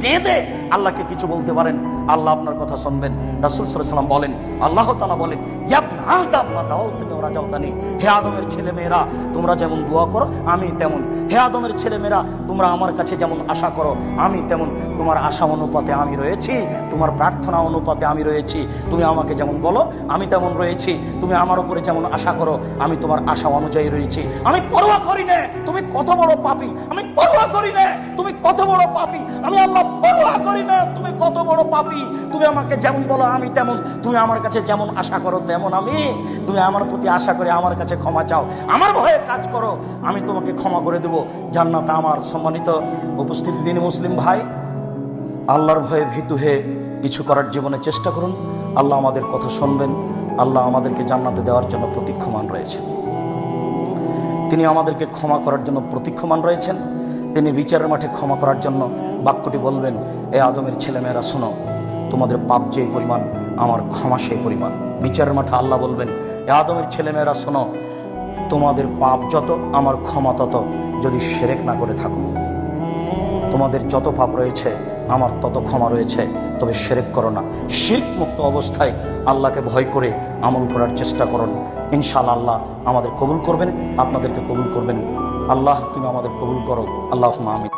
কেঁদে আল্লাহকে কিছু বলতে পারেন, আল্লাহ আপনার কথা শুনবেন। রাসূল সাল্লাল্লাহু আলাইহি ওয়াসাল্লাম বলেন, আল্লাহ তাআলা বলেন, ইয়া ইবনা আদম মা দাউতনি ওয়া রাজাউতানি, হে আদমের ছেলে মেয়েরা তোমরা যেমন দোয়া করো আমি তেমন, হে আদমের ছেলে মেয়েরা তোমরা আমার কাছে যেমন আশা করো আমি তেমন, তোমার আশা অনুপাতে আমি রয়েছি, তোমার প্রার্থনা অনুপাতে আমি রয়েছি। তুমি আমাকে যেমন বলো আমি তেমন রয়েছি, তুমি আমার উপরে যেমন আশা করো আমি তোমার আশা অনুযায়ী রয়েছি। আমি পরোয়া করি না তুমি কত বড় পাপী, আমি পরোয়া করি না তুমি কত বড় পাপী, আমি আল্লাহ পরোয়া করি না তুমি কত বড় পাপী। তুমি আমাকে যেমন বলো আমি তেমন, তুমি আমার কাছে যেমন আশা করো তেমন আমি। তুমি আমার প্রতি আশা করে আমার কাছে ক্ষমা চাও, আমার ভয়ে কাজ করো, আমি তোমাকে ক্ষমা করে দেব, জান্নাত আমার। সম্মানিত উপস্থিতি দিনী মুসলিম ভাই, আল্লাহর ভয়ে ভীতু হয়ে কিছু করার জীবনে চেষ্টা করুন। আল্লাহ আমাদের কথা শুনবেন, আল্লাহ আমাদেরকে জান্নাতে দেওয়ার জন্য প্রতীক্ষমান রয়েছেন, তিনি আমাদেরকে ক্ষমা করার জন্য প্রতীক্ষমান রয়েছেন। তিনি বিচারের মাঠে ক্ষমা করার জন্য বাক্যটি বলবেন, এ আদমের ছেলেমেয়েরা শোনো, তোমাদের পাপ যে পরিমাণ আমার ক্ষমা সেই পরিমাণ। বিচারের মাঠে আল্লাহ বলবেন, এ আদমের ছেলেমেয়েরা শোনো, তোমাদের পাপ যত আমার ক্ষমা তত, যদি শিরক না করে থাকো। তোমাদের যত পাপ রয়েছে আমার তত ক্ষমা রয়েছে, তবে শিরক করো না। শিরক মুক্ত অবস্থায় আল্লাহকে ভয় করে আমল করার চেষ্টা করুন। ইনশাআল্লাহ আল্লাহ আমাদের কবুল করবেন, আপনাদেরকে কবুল করবেন। আল্লাহ তুমি আমাদের কবুল করো, আল্লাহুম্মা আমিন।